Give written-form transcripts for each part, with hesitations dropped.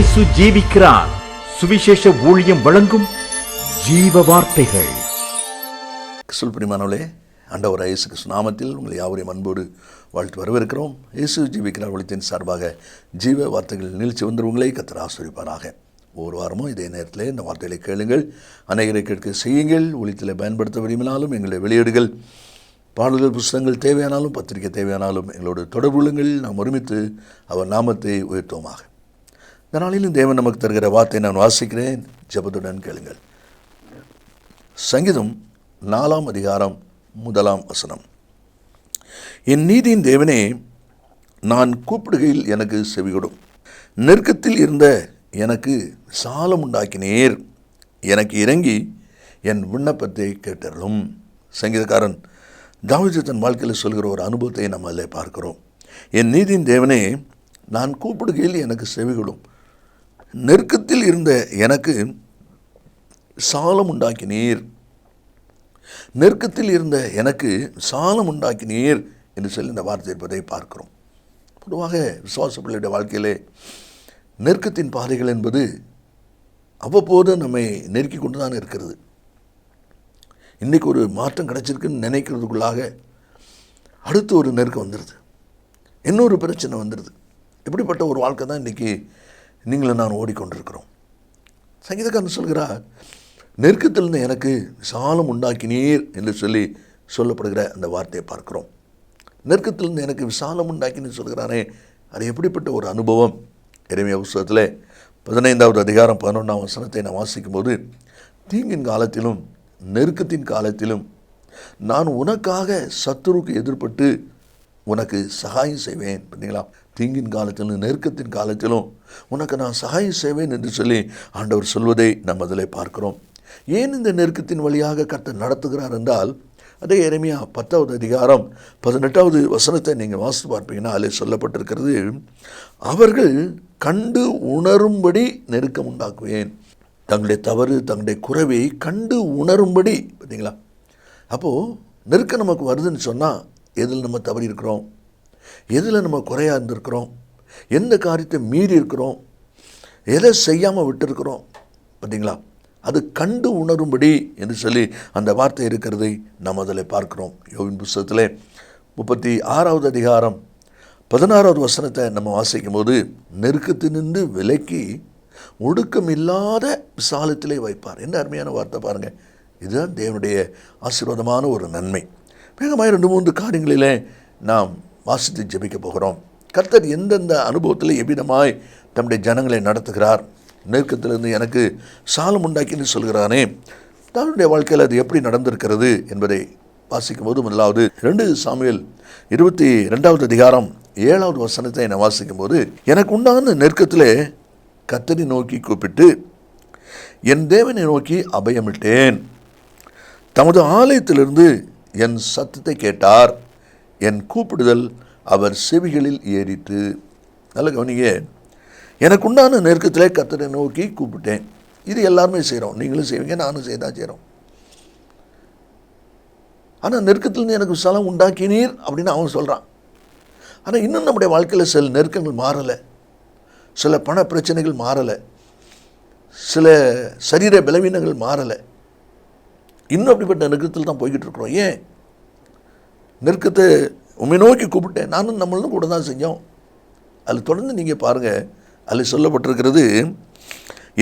இயேசு ஜீவிக்கிறார். சுவிசேஷ ஊழியம் வழங்கும் ஜீவ வார்த்தைகள். பிரியமானவர்களே, ஆண்டவர் இயேசு கிறிஸ்து நாமத்தில் உங்களை யாவரையும் அன்போடு வாழ்த்து வரவேற்கிறோம். இயேசு ஜீவிக்கிறார் ஒளித்தின் சார்பாக ஜீவ வார்த்தைகள் நிகழ்ச்சி வந்தவங்களை கர்த்தர் ஆசீர்வதிப்பாராக. ஒவ்வொரு வாரமும் இதே நேரத்தில் இந்த வார்த்தைகளை கேளுங்கள், அநேகரை கேட்க செய்யுங்கள். ஒளித்தில் பயன்படுத்த விரும்பினாலும் எங்களை வெளியீடுகள், பாடல்கள், புஸ்தகங்கள் தேவையானாலும், பத்திரிகை தேவையானாலும் எங்களோடு தொடர்பு கொள்ளுங்கள். நாம் ஒருமித்து அவர் நாமத்தை உயர்த்துவோமாக. இந்த நாளிலும் தேவன் நமக்கு தருகிற வார்த்தை நான் வாசிக்கிறேன், ஜெபத்துடன் கேளுங்கள். சங்கீதம் 4ஆம் அதிகாரம் 1ஆம் வசனம். என் நீதியின் தேவனே, நான் கூப்பிடுகையில் எனக்கு செவிகொடும். நெருக்கத்தில் இருந்த எனக்கு சாலம் உண்டாக்கினீர். எனக்கு இறங்கி என் விண்ணப்பத்தை கேட்டருளும். சங்கீதக்காரன் தாவீது தன் வாழ்க்கையில் சொல்கிற ஒரு அனுபவத்தை நம்ம அதில் பார்க்கிறோம். என் நீதியின் தேவனே, நான் கூப்பிடுகையில் எனக்கு செவிகொடும். நெருக்கத்தில் இருந்த எனக்கு சாலம் உண்டாக்கினீர். நெருக்கத்தில் இருந்த எனக்கு சாலம் உண்டாக்கினீர் என்று சொல்லி இந்த வார்த்தை இருப்பதை பார்க்கிறோம். பொதுவாக விசுவாச பிள்ளையுடைய வாழ்க்கையிலே நெருக்கத்தின் பாதைகள் என்பது அவ்வப்போது நம்மை நெருக்கி கொண்டு தான் இருக்கிறது. இன்றைக்கி ஒரு மாற்றம் கிடைச்சிருக்குன்னு நினைக்கிறதுக்குள்ளாக அடுத்து ஒரு நெருக்கம் வந்துடுது, இன்னொரு பிரச்சனை வந்துடுது. எப்படிப்பட்ட ஒரு வாழ்க்கை தான் இன்றைக்கி நீங்களும் நான் ஓடிக்கொண்டிருக்கிறோம். சங்கீதக்காரன் சொல்கிறார், நெருக்கத்திலிருந்து எனக்கு சாலம் உண்டாக்கினீர் என்று சொல்லி சொல்லப்படுகிற அந்த வார்த்தையை பார்க்கிறோம். நெருக்கத்திலிருந்து எனக்கு விசாலம் உண்டாக்கினு சொல்கிறானே, அது எப்படிப்பட்ட ஒரு அனுபவம். எரேமியா புத்தகத்தில் 15ஆவது அதிகாரம் 11ஆம் வசனத்தை நான் வாசிக்கும்போது, தீங்கின் காலத்திலும் நெருக்கத்தின் காலத்திலும் நான் உனக்காக சத்துருக்கு எதிர்பட்டு உனக்கு சகாயம் செய்வேன். பார்த்தீங்களா, தீங்கின் காலத்திலும் நெருக்கத்தின் காலத்திலும் உனக்கு நான் சகாயம் செய்வேன் என்று சொல்லி ஆண்டவர் சொல்வதை நம்ம அதில் பார்க்கிறோம். ஏன் இந்த நெருக்கத்தின் வழியாக கர்த்தர் நடத்துகிறார் என்றால், அதே எரேமியா 10ஆவது அதிகாரம் 18ஆவது வசனத்தை நீங்கள் வாசித்து பார்ப்பீங்கன்னா அதில் சொல்லப்பட்டிருக்கிறது, அவர்கள் கண்டு உணரும்படி நெருக்கம் உண்டாக்குவேன். தங்களுடைய தவறு, தங்களுடைய குறைவை கண்டு உணரும்படி. பார்த்தீங்களா, அப்போது நெருக்கம் நமக்கு வருதுன்னு சொன்னால் எதில் நம்ம தவறி இருக்கிறோம், எதில் நம்ம குறையாக இருந்திருக்கிறோம், எந்த காரியத்தை மீறி இருக்கிறோம், எதை செய்யாமல் விட்டுருக்கிறோம். பார்த்தீங்களா, அது கண்டு உணரும்படி என்று சொல்லி அந்த வார்த்தை இருக்கிறதை நாம் அதில் பார்க்குறோம். யோபின் புத்தகத்தில் 36ஆவது அதிகாரம் 16ஆவது வசனத்தை நம்ம வாசிக்கும் போது, நெருக்கத்தினின்று விலக்கி ஒடுக்கம் இல்லாத விசாலத்திலே வைப்பார். என்ன அருமையான வார்த்தை பாருங்கள். இதுதான் தேவனுடைய ஆசீர்வாதமான ஒரு நன்மை. வேகமாக 2-3 காரியங்களிலே நாம் வாசித்து ஜெபிக்க போகிறோம். கர்த்தர் எந்தெந்த அனுபவத்தில் எவ்விதமாய் தம்முடைய ஜனங்களை நடத்துகிறார். நெருக்கத்திலிருந்து எனக்கு சாலம் உண்டாக்கின்னு சொல்கிறானே, தன்னுடைய வாழ்க்கையில் அது எப்படி நடந்திருக்கிறது என்பதை வாசிக்கும் போது, முதலாவது 2 சாமுவேல் 22ஆவது அதிகாரம் 7ஆவது வசனத்தை நான் வாசிக்கும் போது, எனக்கு உண்டான நெருக்கத்தில் கர்த்தரை நோக்கி கூப்பிட்டு என் தேவனை நோக்கி அபயமிட்டேன். தமது ஆலயத்திலிருந்து என் சத்தத்தை கேட்டார். என் கூப்பிடுதல் அவர் செவிகளில் ஏறிட்டு. நல்ல கவனிங்க, எனக்கு உண்டான நெருக்கத்தில் கர்த்தரை நோக்கி கூப்பிட்டேன். இது எல்லாருமே செய்கிறோம், நீங்களும் செய்வீங்க, நானும் செய்தான் செய்கிறோம். ஆனால் நெருக்கத்திலேருந்து எனக்கு விசாலம் உண்டாக்கினீர் அப்படின்னு அவன் சொல்கிறான். ஆனால் இன்னும் நம்முடைய வாழ்க்கையில் சில நெருக்கங்கள் மாறலை, சில பண பிரச்சனைகள் மாறலை, சில சரீர பலவீனங்கள் மாறலை. இன்னும் அப்படிப்பட்ட நெருக்கத்தில் தான் போய்கிட்டு இருக்கிறோம். ஏன்? நெருக்கத்தை உண்மை நோக்கி கூப்பிட்டேன், நானும் நம்மளும் கூட தான் செஞ்சோம். அதில் தொடர்ந்து நீங்கள் பாருங்கள், அதில் சொல்லப்பட்டிருக்கிறது,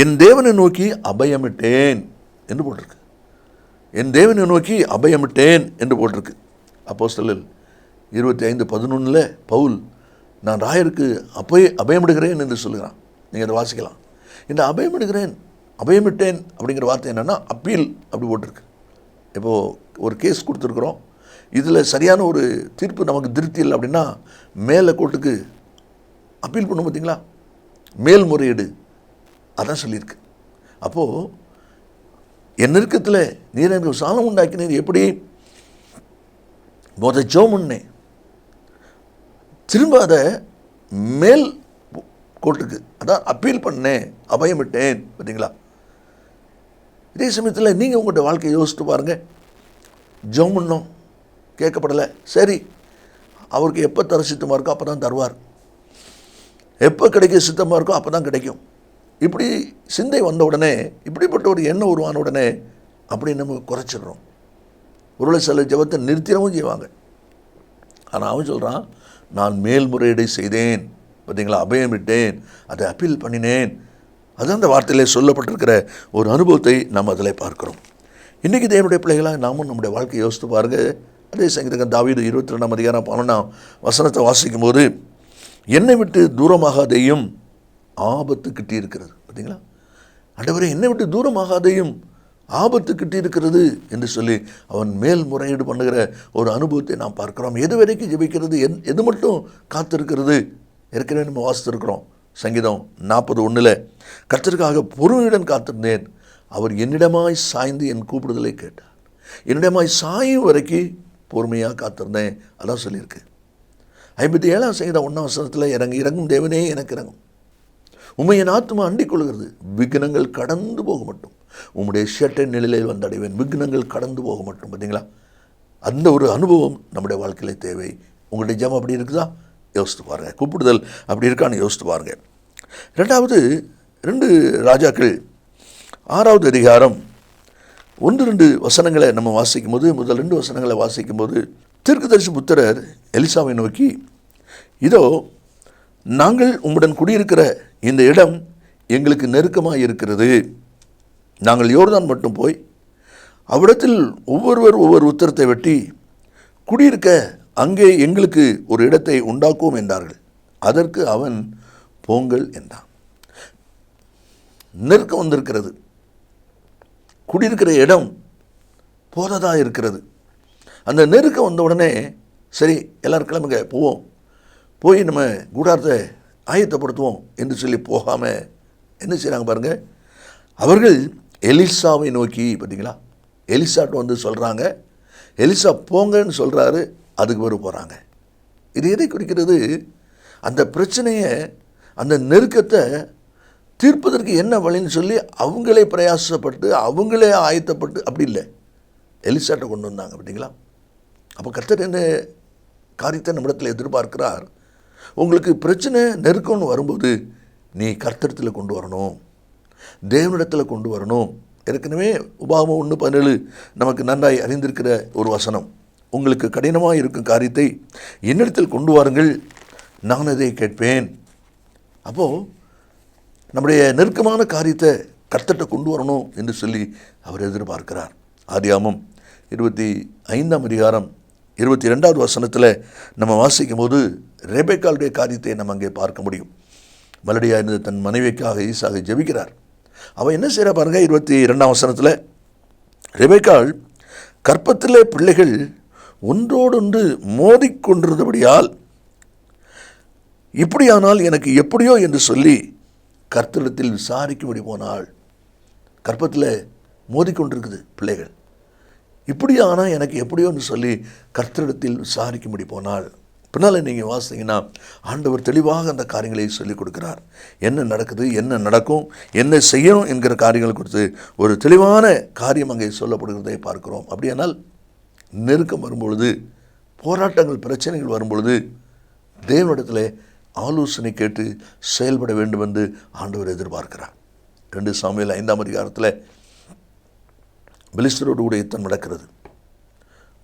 என் தேவனை நோக்கி அபயமிட்டேன் என்று போட்டிருக்கு. என் தேவனை நோக்கி அபயமிட்டேன் என்று போட்டிருக்கு. அப்போஸ்தலர் 25:11 பவுல், நான் ராயருக்கு அபயமிடுகிறேன் என்று சொல்லுகிறான். நீங்கள் அதை வாசிக்கலாம். இந்த அபயமிடுகிறேன், அபயமிட்டேன் அப்படிங்கிற வார்த்தை என்னென்னா அப்பீல் அப்படி போட்டிருக்கு. இப்போது ஒரு கேஸ் கொடுத்துருக்குறோம், இதில் சரியான ஒரு தீர்ப்பு நமக்கு திருப்தி இல்லை அப்படின்னா மேலே கோர்ட்டுக்கு அப்பீல் பண்ணும். பார்த்தீங்களா, மேல்முறையீடு அதான் சொல்லியிருக்கு. அப்போது என் நெருக்கத்தில் நீர் எனக்கு சாலம் உண்டாக்கினீர். எப்படி? ஜோமுன்னே திரும்ப அதை மேல் கோர்ட்டுக்கு அதான் அப்பீல் பண்ணேன், அபயமிட்டேன். பார்த்தீங்களா, இதே சமயத்தில் நீங்கள் உங்கள்கிட்ட வாழ்க்கையை யோசித்து பாருங்கள். ஜோமுன்னோம், கேட்கப்படலை, சரி, அவருக்கு எப்போ தர சித்தமாக இருக்கோ அப்போ தான் தருவார். எப்போ கிடைக்க சித்தமாக இருக்கோ அப்போ தான் கிடைக்கும். இப்படி சிந்தை வந்த உடனே, இப்படிப்பட்ட ஒரு எண்ணம் உருவான உடனே அப்படி நம்ம குறைச்சிடுறோம். ஒருவேளை சில ஜெபத்தை நிறுத்திடவும் செய்வாங்க. ஆனால் அவன் சொல்கிறான், நான் மேல்முறையீடு செய்தேன், பார்த்தீங்களா, அபயம் விட்டேன், அதை அப்பீல் பண்ணினேன். அது அந்த வார்த்தையிலே சொல்லப்பட்டிருக்கிற ஒரு அனுபவத்தை நாம் அதில் பார்க்கிறோம். இன்றைக்கி தேவனுடைய பிள்ளைகளாக நாமும் நம்முடைய வாழ்க்கையை யோசித்து பாருங்கள். அதே சங்கீதம் தாவீது 22ஆம் அதிகாரம் 12ஆம் வசனத்தை வாசிக்கும் போது, என்னை விட்டு தூரமாகாதையும் ஆபத்து கிட்டி இருக்கிறது. பார்த்தீங்களா, ஆண்டவரே என்னை விட்டு தூரமாகாதையும் ஆபத்து கிட்டி இருக்கிறது என்று சொல்லி அவன் மேல்முறையீடு பண்ணுகிற ஒரு அனுபவத்தை நாம் பார்க்கிறோம். எது வரைக்கும் ஜெபிக்கிறது, எது மட்டும் காத்திருக்கிறது? ஏற்கனவே நம்ம வாசித்திருக்கிறோம். சங்கீதம் 40:1 கர்த்தருக்காக பொறுமையுடன் காத்திருந்தேன், அவர் என்னிடமாய் சாய்ந்து என் கூப்பிடுதலை கேட்டார். என்னிடமாய் சாயும் வரைக்கும் பொறுமையாக காத்திருந்தேன். அதான் சொல்லியிருக்கு. 57ஆம் சங்கீதம் 1ஆம் வசனத்தில், இறங்கும் தேவனே எனக்கு இறங்கும், உம்மை என் ஆத்துமா அண்டிக் கொள்கிறது, விக்னங்கள் கடந்து போக மட்டும் உம்முடைய ஷெட்டை நிலையில் வந்து அடைவேன். விக்னங்கள் கடந்து போக மட்டும். பார்த்தீங்களா, அந்த ஒரு அனுபவம் நம்முடைய வாழ்க்கையில் தேவை. உங்களுடைய ஜெபம் அப்படி இருக்குதா? யோசித்து பாருங்கள். கூப்பிடுதல் அப்படி இருக்கான்னு யோசித்து பாருங்கள். 2 ராஜாக்கள் 6வது அதிகாரம் 1-2 வசனங்களை நம்ம வாசிக்கும் போது, முதல் 2 வசனங்களை வாசிக்கும் போது, தீர்க்கதரிசி புத்திரர் எலிசாவை நோக்கி, இதோ நாங்கள் உம்முடன் குடியிருக்கிற இந்த இடம் எங்களுக்கு நெருக்கமாக இருக்கிறது. நாங்கள் யோர்தான் மட்டும் போய் அவ்விடத்தில் ஒவ்வொரு உத்தரத்தை வெட்டி குடியிருக்க அங்கே எங்களுக்கு ஒரு இடத்தை உண்டாக்குவோம் என்றார்கள். அதற்கு அவன், போங்கள் என்றான். நெருக்கம் வந்திருக்கிறது. குடியிருக்கிற இடம் போததாக இருக்கிறது. அந்த நெருக்கம் வந்த உடனே, சரி எல்லாரும் கிளம்புங்க, போவோம், போய் நம்ம கூடாரத்தை ஆயத்தப்படுத்துவோம் என்று சொல்லி போகாமல் என்ன செய்கிறாங்க பாருங்கள். அவர்கள் எலிசாவை நோக்கி, பார்த்தீங்களா, எலிசாட்ட வந்து சொல்கிறாங்க. எலிசா போங்கன்னு சொல்கிறாரு, அதுக்கு பிறகு போகிறாங்க. இது எதை குறிக்கிறது? அந்த பிரச்சனையை, அந்த நெருக்கத்தை தீர்ப்பதற்கு என்ன வழின்னு சொல்லி அவங்களே பிரயாசப்பட்டு, அவங்களே ஆயத்தப்பட்டு, அப்படி இல்லை, எலிசாட்டை கொண்டு வந்தாங்க. பார்த்தீங்களா, அப்போ கர்த்தர் என்ன காரியத்தை நம்மிடத்தில் எதிர்பார்க்கிறார்? உங்களுக்கு பிரச்சனை நெருக்கம்னு வரும்போது நீ கர்த்தரத்தில் கொண்டு வரணும், தேவனிடத்தில் கொண்டு வரணும். ஏற்கனவே உபாகமம் 1:17 நமக்கு நன்றாய் அறிந்திருக்கிற ஒரு வசனம். உங்களுக்கு கடினமாக இருக்கும் காரியத்தை என்னிடத்தில் கொண்டு வாருங்கள், நான் அதை கேட்பேன். அப்போது நம்முடைய நெருக்கமான காரியத்தை கர்த்தர்கிட்ட கொண்டு வரணும் என்று சொல்லி அவர் எதிர்பார்க்கிறார். ஆதியாகமம் 25ஆம் அதிகாரம் 22வது வசனத்தில் நம்ம வாசிக்கும் போது ரெபெக்காளுடைய காரியத்தை நம்ம அங்கே பார்க்க முடியும். மலடியாக இருந்த தன் மனைவிக்காக ஈசாக ஜெபிக்கிறார். அவன் என்ன செய்கிறா பாருங்க. 22ஆம் வசனத்தில், ரெபெக்காள் கற்பத்திலே பிள்ளைகள் ஒன்றோடொன்று மோதிக்கொண்டிருந்தபடியால், இப்படியானால் எனக்கு எப்படியோ என்று சொல்லி கர்த்தரிடத்தில் விசாரிக்கும்படி போனாள். கற்பத்தில் மோதிக்கொண்டிருக்குது பிள்ளைகள், இப்படியானால் எனக்கு எப்படியோன்னு சொல்லி கர்த்தரிடத்தில் விசாரிக்கும்படி போனாள். பின்னால் நீங்கள் வாசிங்கன்னா ஆண்டவர் தெளிவாக அந்த காரியங்களை சொல்லிக் கொடுக்கிறார். என்ன நடக்குது, என்ன நடக்கும், என்ன செய்யணும் என்கிற காரியங்கள் குறித்து ஒரு தெளிவான காரியம் அங்கே சொல்லப்படுகிறதை பார்க்கிறோம். அப்படியானால் நெருக்கம் வரும்பொழுது, போராட்டங்கள், பிரச்சனைகள் வரும்பொழுது தேவனிடத்தில் ஆலோசனை கேட்டு செயல்பட வேண்டும் என்று ஆண்டவர் எதிர்பார்க்கிறார். 2 சாமுவேல் 5ஆம் அதிகாரத்தில் பெலிஸ்தரோடு கூட யுத்தம் நடக்கிறது.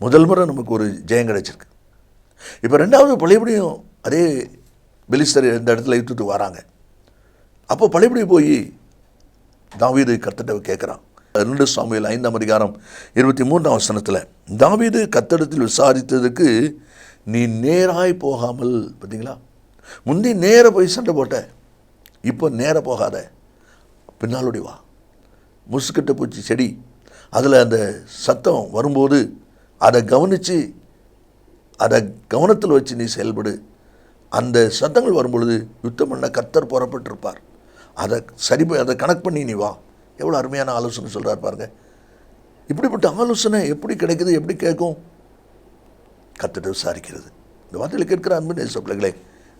முதல் முறை நமக்கு ஒரு ஜெயம் கிடைச்சிருக்கு. இப்போ 2வது பழையபடியும் அதே பெலிஸ்தர் இந்த இடத்துல யுத்தத்துக்கு வராங்க. அப்போ பழையபடி போய் தாவீது கர்த்தர்ட்ட கேட்குறான். 2 சாமுவேல் 5ஆம் அதிகாரம் 23ஆம் வசனத்தில், தாவீது கர்த்தரிடத்தில் விசாரித்ததுக்கு நீ நேராய் போகாமல், பார்த்தீங்களா, முந்தி நேர போய் சண்டை போட்ட, இப்போ நேர போகாத, பின்னாலோடி வா. முசுக்கட்டை பூச்சி செடி, அதில் அந்த சத்தம் வரும்போது அதை கவனித்து, அதை கவனத்தில் வச்சு நீ செயல்படு. அந்த சத்தங்கள் வரும்பொழுது யுத்தம் பண்ண கர்த்தர் புறப்பட்டிருப்பார். அதை கணக்கு பண்ணி நீ வா. எவ்வளோ அருமையான ஆலோசனை சொல்கிறார் பாருங்க. இப்படிப்பட்ட ஆலோசனை எப்படி கிடைக்குது, எப்படி கேட்கும்? கர்த்தர் விசாரிக்கிறது. இந்த வார்த்தையில் கேட்கிற அன்பு நேச பிள்ளைகளே,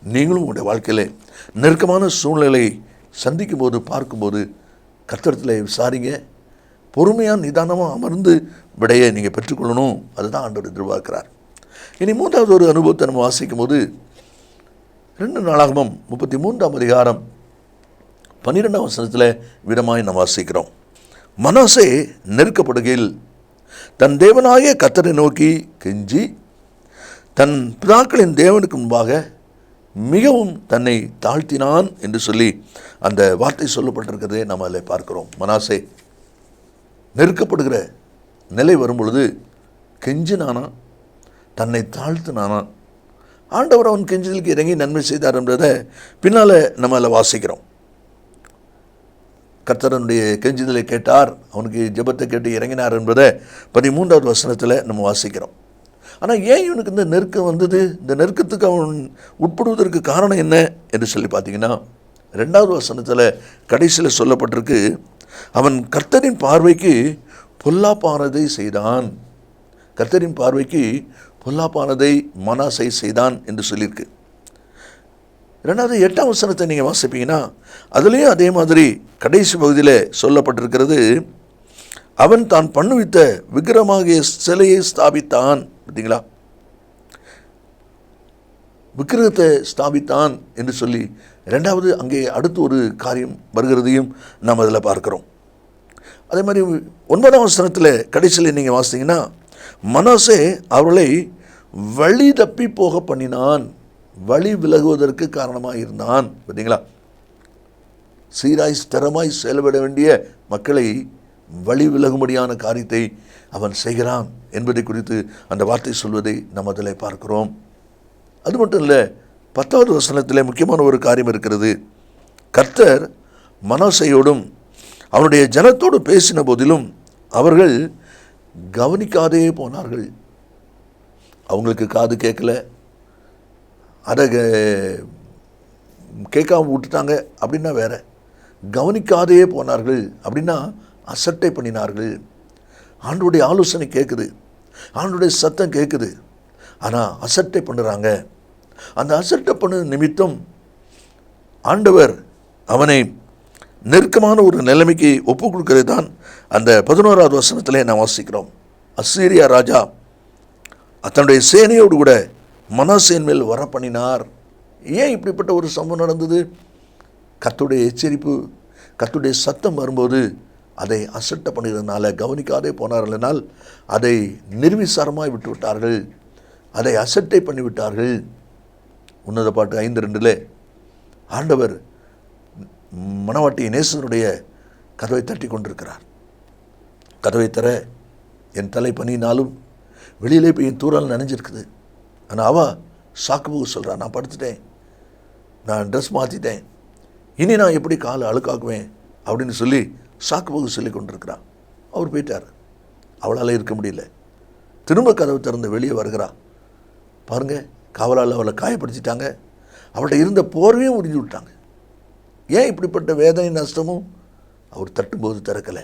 நீங்களும் உங்களுடைய வாழ்க்கையில் நெருக்கமான சூழ்நிலையை சந்திக்கும் போது, பார்க்கும்போது கர்த்தரிடத்தில் விசாரிங்க. பொறுமையாக நிதானமாக அமர்ந்து விடையை நீங்கள் பெற்றுக்கொள்ளணும். அதுதான் ஆண்டவர் எதிர்பார்க்கிறார். இனி 3வது ஒரு அனுபவத்தை நம்ம வாசிக்கும் போது 2 நாளாகமம் 33ஆம் அதிகாரம் 12ஆம் வசனத்தில் விதமாய் நாம் வாசிக்கிறோம். மனாசே நெருக்கப்படுகையில் தன் தேவனாகிய கர்த்தரை நோக்கி கெஞ்சி தன் பிதாக்களின் தேவனுக்கு முன்பாக மிகவும் தன்னை தாழ்த்தினான் என்று சொல்லி அந்த வார்த்தை சொல்லப்பட்டிருக்கிறதே நாம் அதில் பார்க்கிறோம். மனாசே நெருக்கப்படுகிற நிலை வரும்பொழுது கெஞ்சினானா, தன்னை தாழ்த்தினானா. ஆண்டவர் அவன் கெஞ்சுதலுக்கு இறங்கி நன்மை செய்தார் என்றதை பின்னால் நம்ம அதில் வாசிக்கிறோம். கர்த்தரனுடைய கெஞ்சுதலை கேட்டார், அவனுக்கு ஜெபத்தை கேட்டு இறங்கினார் என்பதை 13ஆவது வசனத்தில் நம்ம வாசிக்கிறோம். ஆனால் ஏன் இவனுக்கு இந்த நெருக்கம் வந்தது? இந்த நெருக்கத்துக்கு அவன் உட்படுவதற்கு காரணம் என்ன என்று சொல்லி பார்த்தீங்கன்னா, 2வது வசனத்தில் கடைசியில் சொல்லப்பட்டிருக்கு, அவன் கர்த்தரின் பார்வைக்கு பொல்லாப்பானதை செய்தான். கர்த்தரின் பார்வைக்கு பொல்லாப்பானதை மனாசே செய்தான் என்று சொல்லியிருக்கு. 2வது 8ஆம் வசனத்தை நீங்கள் வாசிப்பீங்கன்னா அதுலேயும் அதே மாதிரி கடைசி பகுதியில் சொல்லப்பட்டிருக்கிறது, அவன் தான் பண்ணுவித்த விக்கிரமாகிய சிலையை ஸ்தாபித்தான். பார்த்தீங்களா, விக்கிரகத்தை ஸ்தாபித்தான் என்று சொல்லி 2வது அங்கே அடுத்து ஒரு காரியம் வருகிறதையும் நாம் அதில் பார்க்கிறோம். அதே மாதிரி 9ஆம் வசனத்தில் கடைசியில் நீங்கள் வாசித்தீங்கன்னா, மனாசே அவர்களை வழி தப்பி போக பண்ணினான், வழி விலகுவதற்கு காரணமாக இருந்தான். பார்த்தீங்களா, சீராய் ஸ்திரமாய் செயல்பட வேண்டிய மக்களை வழி விலகும்படியான காரியத்தை அவன் செய்கிறான் என்பதை குறித்து அந்த வார்த்தை சொல்வதை நாம் அதில் பார்க்கிறோம். அது மட்டும் இல்லை, 10வது வசனத்தில் முக்கியமான ஒரு காரியம் இருக்கிறது. கர்த்தர் மனாசேயோடும் அவனுடைய ஜனத்தோடு பேசின போதிலும் அவர்கள் கவனிக்காதே போனார்கள். அவங்களுக்கு காது கேட்கல, அதை கேட்காம விட்டுட்டாங்க அப்படின்னா வேற. கவனிக்காதே போனார்கள் அப்படின்னா அசட்டை பண்ணினார்கள். ஆண்டவருடைய ஆலோசனை கேட்குது, ஆண்டவருடைய சத்தம் கேட்குது, ஆனால் அசட்டை பண்ணுறாங்க. அந்த அசட்டை பண்ண நிமித்தம் ஆண்டவர் அவனை நெருக்கமான ஒரு நிலைமைக்கு ஒப்புக் கொடுக்கிறது தான் அந்த 11வது வசனத்திலே நாம் வாசிக்கிறோம். அசீரியா ராஜா தன்னுடைய சேனையோடு கூட மனாசேயின் மேல் வர பண்ணினார். ஏன் இப்படிப்பட்ட ஒரு சம்பவம் நடந்தது? கர்த்தருடைய எச்சரிப்பு, கர்த்தருடைய சத்தம் வரும்போது அதை அசட்டை பண்ணுறதுனால, கவனிக்காதே போனார்களால் அதை நிர்விசாரமாய் விட்டுவிட்டார்கள், அதை அசட்டை பண்ணிவிட்டார்கள். உன்னத பாட்டு 5:2 ஆண்டவர் மணவாட்டி நேசனுடைய கதவை தட்டி கொண்டிருக்கிறார். கதவை தர என் தலை பனினாலும் வெளியிலே போய் என் தூரால் நனைஞ்சிருக்குது. ஆனால் அவள் சாக்குபோக்கு சொல்கிறான், நான் படுத்துட்டேன், நான் ட்ரெஸ் மாற்றிட்டேன், இனி நான் எப்படி காலை அழுக்காக்குவேன் அப்படின்னு சொல்லி சாக்குபோக்கு சொல்லி கொண்டிருக்கிறான். அவர் போயிட்டார், அவளால் இருக்க முடியல. திரும்ப கதவு திறந்து வெளியே வருகிறா. பாருங்கள், காவலால் அவளை காயப்படுத்திட்டாங்க, அவள்கிட்ட இருந்த போர்வையும் உறிஞ்சி விட்டாங்க. ஏன் இப்படிப்பட்ட வேதனை நஷ்டமும்? அவர் தட்டும்போது திறக்கலை,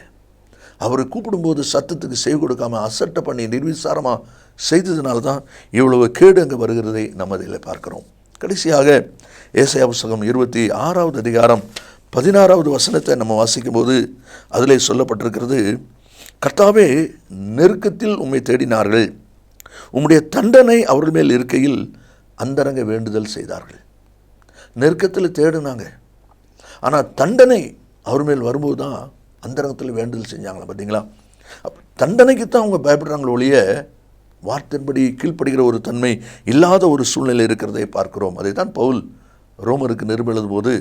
அவரை கூப்பிடும்போது சத்தத்துக்கு செவி கொடுக்காமல் அசட்டை பண்ணி நிர்விசாரமாக செய்ததுனால தான் இவ்வளவு கேடு அங்கே வருகிறதை நம்ம அதில் பார்க்குறோம். கடைசியாக ஏசாயா புத்தகம் 26வது அதிகாரம் 16வது வசனத்தை நம்ம வாசிக்கும்போது அதிலே சொல்லப்பட்டிருக்கிறது, கர்த்தாவே நெருக்கத்தில் உம்மை தேடினார்கள், உம்முடைய தண்டனை அவர்கள் மேல் இருக்கையில் அந்தரங்க வேண்டுதல் செய்தார்கள். நெருக்கத்தில் தேடினாங்க, ஆனால் தண்டனை அவர் மேல் வரும்போது தான் அந்தரங்கத்தில் வேண்டுதல் செஞ்சாங்களா. பார்த்தீங்களா, தண்டனைக்கு தான் அவங்க பயப்படுறாங்களோ ஒழிய வார்த்தையின்படி கீழ்ப்படுகிற ஒரு தன்மை இல்லாத ஒரு சூழ்நிலை இருக்கிறதை பார்க்கிறோம். அதை தான் பவுல் ரோமருக்கு நிருபம் எழுதும் போது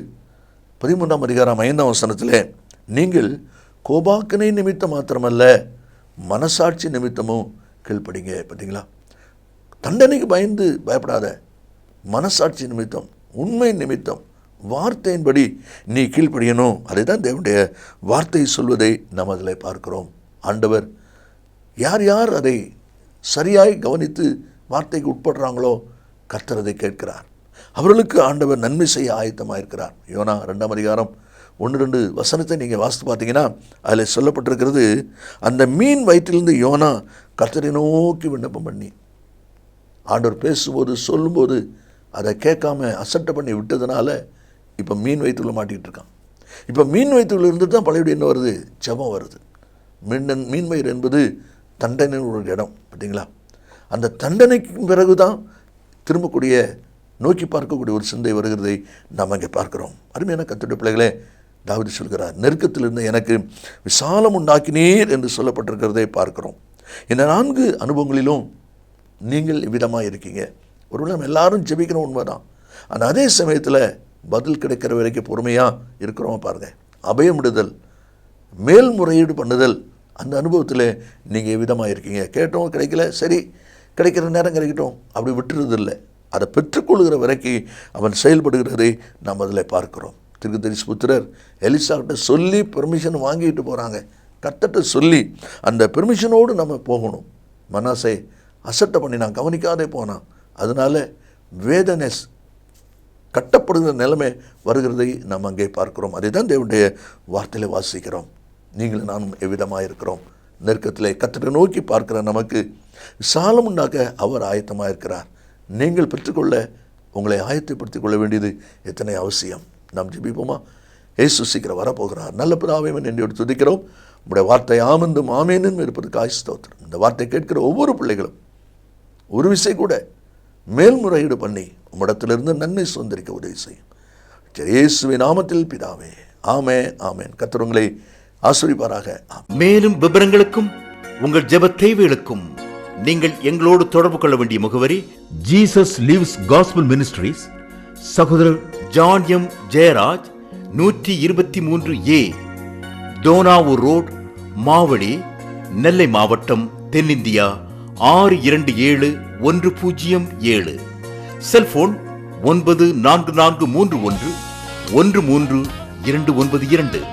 13ஆம் அதிகாரம் 5ஆம் வசனத்தில், நீங்கள் கோபாக்கனை நிமித்தம் மாத்திரமல்ல மனசாட்சி நிமித்தமும் கீழ்ப்படிங்க. பார்த்தீங்களா, தண்டனைக்கு பயந்து பயப்படாத, மனசாட்சி நிமித்தம், உண்மை நிமித்தம், வார்த்தையின்படி நீ கீழ்ப்படியணும். அதை தான் தேவனுடைய வார்த்தை சொல்வதை நாம் அதில் பார்க்கிறோம். ஆண்டவர் யார் யார் அதை சரியாய் கவனித்து வார்த்தைக்கு உட்படுறாங்களோ கர்த்தர் அதை கேட்கிறார். அவர்களுக்கு ஆண்டவர் நன்மை செய்ய ஆயத்தமாக இருக்கிறார். யோனா 2ஆம் அதிகாரம் 1-2 வசனத்தை நீங்கள் வாசித்து பார்த்தீங்கன்னா அதில் சொல்லப்பட்டிருக்கிறது, அந்த மீன் வயிற்றிலிருந்து யோனா கர்த்தரை நோக்கி விண்ணப்பம் பண்ணி, ஆண்டவர் பேசும்போது சொல்லும்போது அதை கேட்காம அசட்டை பண்ணி விட்டதுனால இப்போ மீன் வயிற்றுள்ள மாட்டிக்கிட்டு இருக்கான். இப்போ மீன் வயிற்றுள்ள இருந்து தான் பழையபடி என்ன வருது? ஜெபம் வருது. மீன் வயிறு என்பது தண்டனை ஒரு இடம். பார்த்தீங்களா, அந்த தண்டனைக்கு பிறகு தான் திரும்பக்கூடிய நோக்கி பார்க்கக்கூடிய ஒரு சிந்தை வருகிறதை நாம் அங்கே பார்க்குறோம். அருமையான கர்த்தருடைய பிள்ளைகளே, தாவீது சொல்கிறார், நெருக்கத்திலிருந்து எனக்கு விசாலம் உண்டாக்கினீர் என்று சொல்லப்பட்டிருக்கிறதை பார்க்கிறோம். இந்த 4 அனுபவங்களிலும் நீங்கள் இவ்விதமாக இருக்கீங்க. ஒருவேளை நம்ம எல்லாரும் ஜெபிக்கணும், உண்மைதான். ஆனால் அதே சமயத்தில் பதில் கிடைக்கிற வரைக்கும் பொறுமையாக இருக்கிறோமா பாருங்கள். அபயமிடுதல், மேல்முறையீடு பண்ணுதல், அந்த அனுபவத்தில் நீங்கள் எவ்விதமாக இருக்கீங்க. கேட்டோம், கிடைக்கல, சரி கிடைக்கிற நேரம் கிடைக்கட்டும், அப்படி விட்டுறதில்லை. அதை பெற்றுக்கொள்கிற வரைக்கும் அவன் செயல்படுகிறதை நாம் அதில் பார்க்கிறோம். தீர்க்கதரிசி புத்திரர் எலிசாக்கிட்ட சொல்லி பெர்மிஷன் வாங்கிட்டு போகிறாங்க. கர்த்தர்ட்ட சொல்லி அந்த பெர்மிஷனோடு நம்ம போகணும். மனாசே அசட்டை பண்ணி நான் கவனிக்காதே போனான். அதனால வேதனை கட்டப்படுகிற நிலைமை வருகிறதை நாம் அங்கே பார்க்கிறோம். அதை தான் தேவனுடைய வார்த்தையில் வாசிக்கிறோம். நீங்களும் நானும் எவ்விதமாக இருக்கிறோம். நெருக்கத்தில் கர்த்தரை நோக்கி பார்க்கிற நமக்கு விசாலம் உண்டாக்க அவர் ஆயத்தமாக இருக்கிறார். நீங்கள் பெற்றுக்கொள்ள உங்களை ஆயத்தப்படுத்திக் கொள்ள வேண்டியது எத்தனை அவசியம். நாம் ஜெபிப்போமா? இயேசு சீக்கிரம் வரப்போகிறார். நல்ல பிதாவே நன்றியோடு துதிக்கிறோம். உங்களுடைய வார்த்தை ஆமென்றும் ஆமென்னும் இருப்பதற்காக ஸ்தோத்திரம். இந்த வார்த்தை கேட்கிற ஒவ்வொரு பிள்ளைகளும் ஒரு விசை கூட மேல்முறையீடு பண்ணி உம்மிடத்திலிருந்து நன்மை சுதந்திரிக்க உதவி செய்யும். இயேசுவின் நாமத்தில் பிதாவே, ஆமென் ஆமென். கர்த்தர் உங்களை ஆசீர்வதிப்பாராக. மேலும் விவரங்களுக்கும் உங்கள் ஜெப தேவைகளுக்கும் நீங்கள் எங்களோடு தொடர்பு கொள்ள வேண்டிய முகவரி ஜீசஸ் லிவ்ஸ் காஸ்பல் மினிஸ்ட்ரீஸ், சகோதரர் John M Jeyaraj, 123A Dohnavur road, Mavadi, Nellai மாவட்டம், தென்னிந்தியா 627107. செல்போன் 9443113292.